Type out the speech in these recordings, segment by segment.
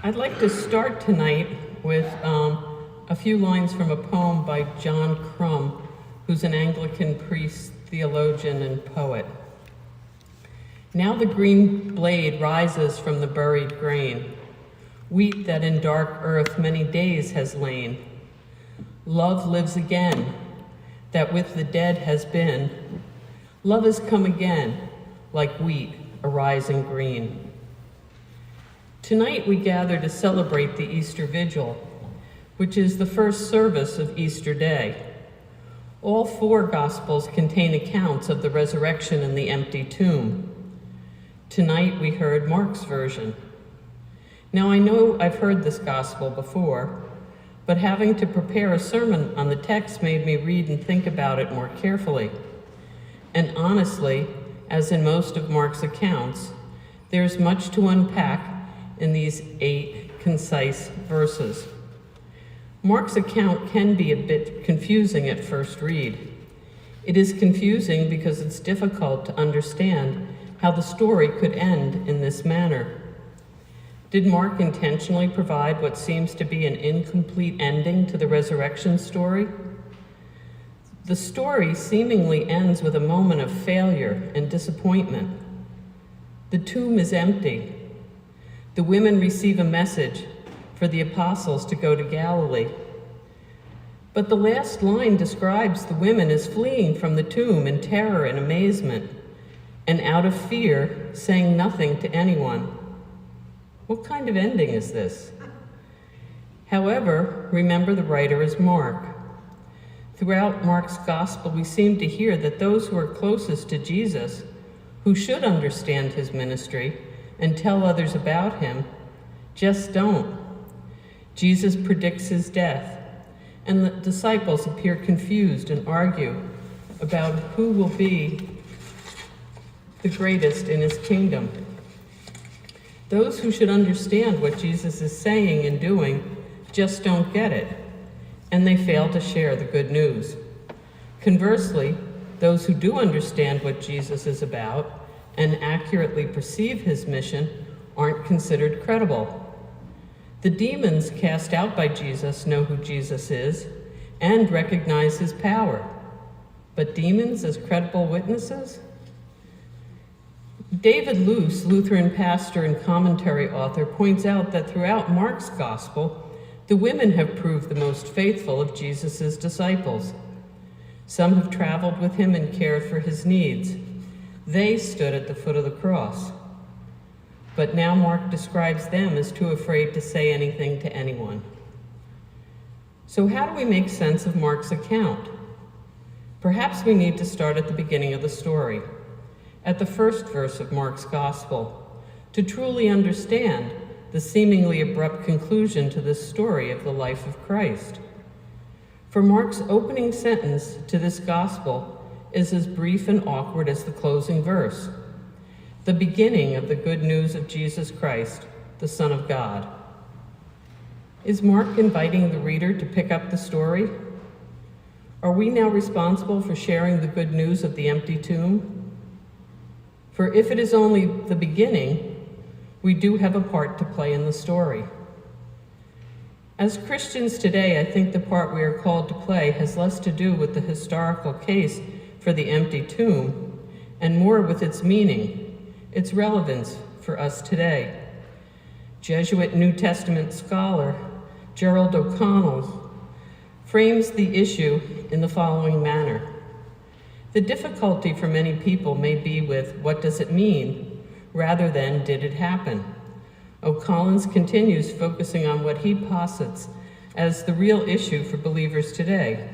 I'd like to start tonight with a few lines from a poem by John Crum, who's an Anglican priest, theologian, and poet. Now the green blade rises from the buried grain, wheat that in dark earth many days has lain. Love lives again, that with the dead has been. Love has come again, like wheat arising green. Tonight we gather to celebrate the Easter Vigil, which is the first service of Easter Day. All four Gospels contain accounts of the resurrection and the empty tomb. Tonight we heard Mark's version. Now I know I've heard this Gospel before, but having to prepare a sermon on the text made me read and think about it more carefully. And honestly, as in most of Mark's accounts, there's much to unpack in these 8 concise verses. Mark's account can be a bit confusing at first read. It is confusing because it's difficult to understand how the story could end in this manner. Did Mark intentionally provide what seems to be an incomplete ending to the resurrection story? The story seemingly ends with a moment of failure and disappointment. The tomb is empty. The women receive a message for the apostles to go to Galilee. But the last line describes the women as fleeing from the tomb in terror and amazement, and out of fear, saying nothing to anyone. What kind of ending is this? However, remember the writer is Mark. Throughout Mark's gospel, we seem to hear that those who are closest to Jesus, who should understand his ministry and tell others about him, just don't. Jesus predicts his death, and the disciples appear confused and argue about who will be the greatest in his kingdom. Those who should understand what Jesus is saying and doing just don't get it, and they fail to share the good news. Conversely, those who do understand what Jesus is about and accurately perceive his mission aren't considered credible. The demons cast out by Jesus know who Jesus is and recognize his power, but demons as credible witnesses? David Luce, Lutheran pastor and commentary author, points out that throughout Mark's gospel, the women have proved the most faithful of Jesus' disciples. Some have traveled with him and cared for his needs. They stood at the foot of the cross. But now Mark describes them as too afraid to say anything to anyone. So how do we make sense of Mark's account? Perhaps we need to start at the beginning of the story, at the first verse of Mark's gospel, to truly understand the seemingly abrupt conclusion to this story of the life of Christ. For Mark's opening sentence to this gospel is as brief and awkward as the closing verse, the beginning of the good news of Jesus Christ, the Son of God. Is Mark inviting the reader to pick up the story? Are we now responsible for sharing the good news of the empty tomb? For if it is only the beginning, we do have a part to play in the story. As Christians today, I think the part we are called to play has less to do with the historical case for the empty tomb and more with its meaning, its relevance for us today. Jesuit New Testament scholar Gerald O'Connell frames the issue in the following manner. The difficulty for many people may be with what does it mean, rather than did it happen. O'Connell continues focusing on what he posits as the real issue for believers today.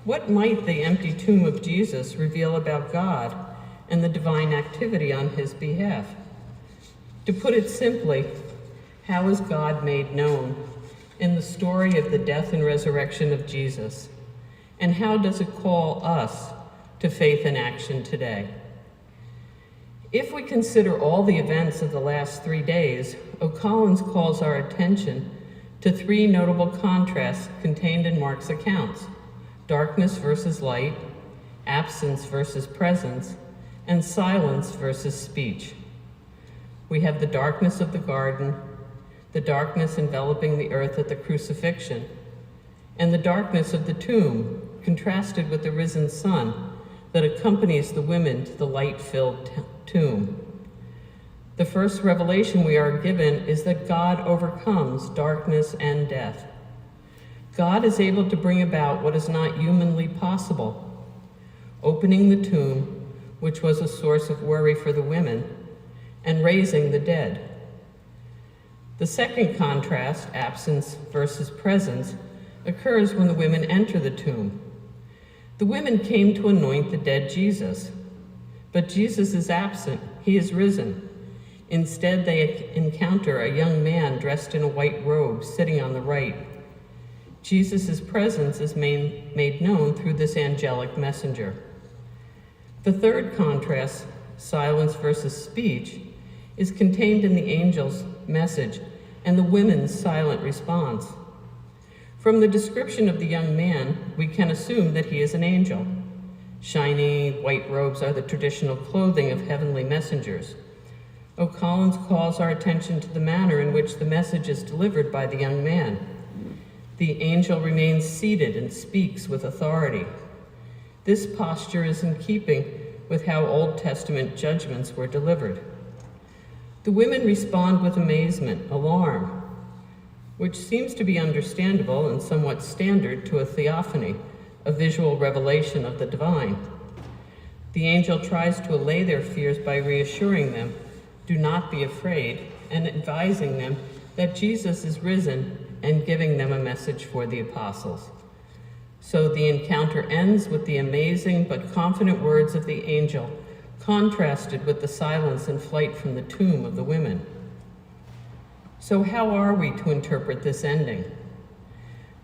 What might the empty tomb of Jesus reveal about God and the divine activity on his behalf? To put it simply, how is God made known in the story of the death and resurrection of Jesus? And how does it call us to faith and action today? If we consider all the events of the last 3 days, O'Connell calls our attention to 3 notable contrasts contained in Mark's accounts: darkness versus light, absence versus presence, and silence versus speech. We have the darkness of the garden, the darkness enveloping the earth at the crucifixion, and the darkness of the tomb, contrasted with the risen sun that accompanies the women to the light-filled tomb. The first revelation we are given is that God overcomes darkness and death. God is able to bring about what is not humanly possible, opening the tomb, which was a source of worry for the women, and raising the dead. The second contrast, absence versus presence, occurs when the women enter the tomb. The women came to anoint the dead Jesus, but Jesus is absent. He is risen. Instead, they encounter a young man dressed in a white robe sitting on the right. Jesus' presence is made known through this angelic messenger. The third contrast, silence versus speech, is contained in the angel's message and the women's silent response. From the description of the young man, we can assume that he is an angel. Shiny white robes are the traditional clothing of heavenly messengers. O'Collins calls our attention to the manner in which the message is delivered by the young man. The angel remains seated and speaks with authority. This posture is in keeping with how Old Testament judgments were delivered. The women respond with amazement, alarm, which seems to be understandable and somewhat standard to a theophany, a visual revelation of the divine. The angel tries to allay their fears by reassuring them, do not be afraid, and advising them that Jesus is risen and giving them a message for the apostles. So the encounter ends with the amazing but confident words of the angel, contrasted with the silence and flight from the tomb of the women. So how are we to interpret this ending?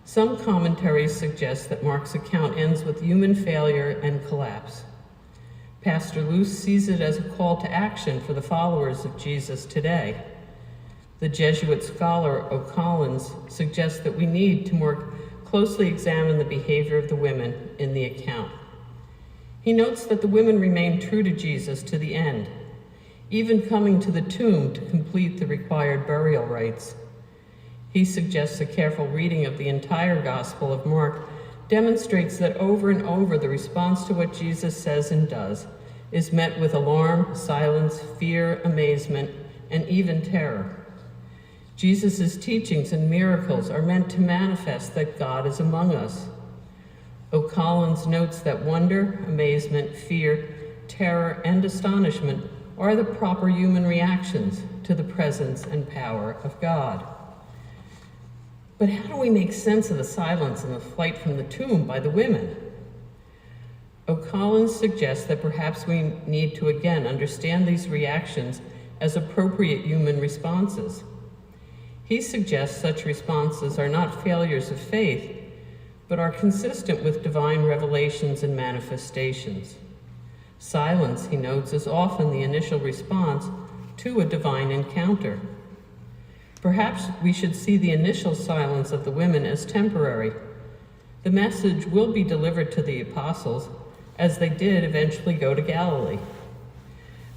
Some commentaries suggest that Mark's account ends with human failure and collapse. Pastor Luce sees it as a call to action for the followers of Jesus today. The Jesuit scholar O'Collins suggests that we need to more closely examine the behavior of the women in the account. He notes that the women remained true to Jesus to the end, even coming to the tomb to complete the required burial rites. He suggests a careful reading of the entire Gospel of Mark demonstrates that over and over the response to what Jesus says and does is met with alarm, silence, fear, amazement, and even terror. Jesus' teachings and miracles are meant to manifest that God is among us. O'Collins notes that wonder, amazement, fear, terror, and astonishment are the proper human reactions to the presence and power of God. But how do we make sense of the silence and the flight from the tomb by the women? O'Collins suggests that perhaps we need to again understand these reactions as appropriate human responses. He suggests such responses are not failures of faith, but are consistent with divine revelations and manifestations. Silence, he notes, is often the initial response to a divine encounter. Perhaps we should see the initial silence of the women as temporary. The message will be delivered to the apostles, as they did eventually go to Galilee.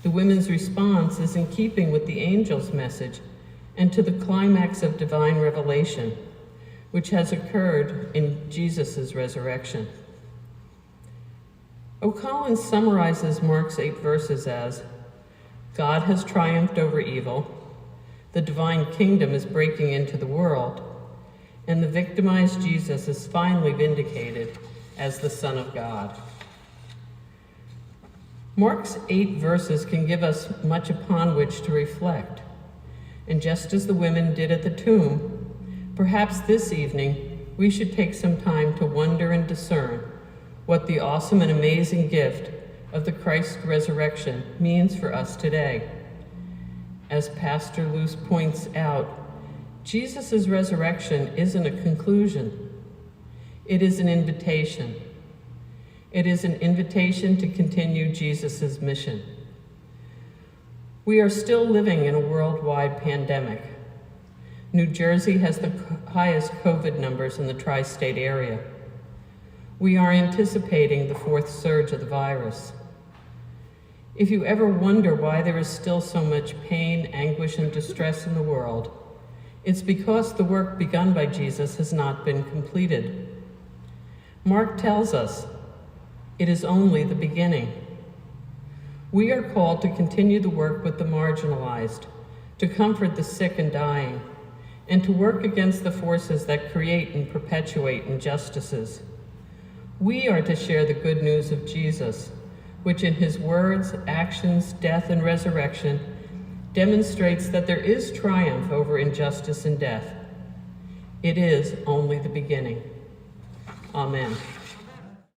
The women's response is in keeping with the angel's message and to the climax of divine revelation, which has occurred in Jesus' resurrection. O'Collins summarizes Mark's 8 verses as, God has triumphed over evil, the divine kingdom is breaking into the world, and the victimized Jesus is finally vindicated as the Son of God. Mark's 8 verses can give us much upon which to reflect. And just as the women did at the tomb, perhaps this evening we should take some time to wonder and discern what the awesome and amazing gift of the Christ resurrection means for us today. As Pastor Luce points out, Jesus' resurrection isn't a conclusion. It is an invitation. It is an invitation to continue Jesus' mission. We are still living in a worldwide pandemic. New Jersey has the highest COVID numbers in the tri-state area. We are anticipating the 4th surge of the virus. If you ever wonder why there is still so much pain, anguish, and distress in the world, It's because the work begun by Jesus has not been completed. Mark tells us it is only the beginning. We are called to continue the work with the marginalized, to comfort the sick and dying, and to work against the forces that create and perpetuate injustices. We are to share the good news of Jesus, which in his words, actions, death, and resurrection demonstrates that there is triumph over injustice and death. It is only the beginning. Amen.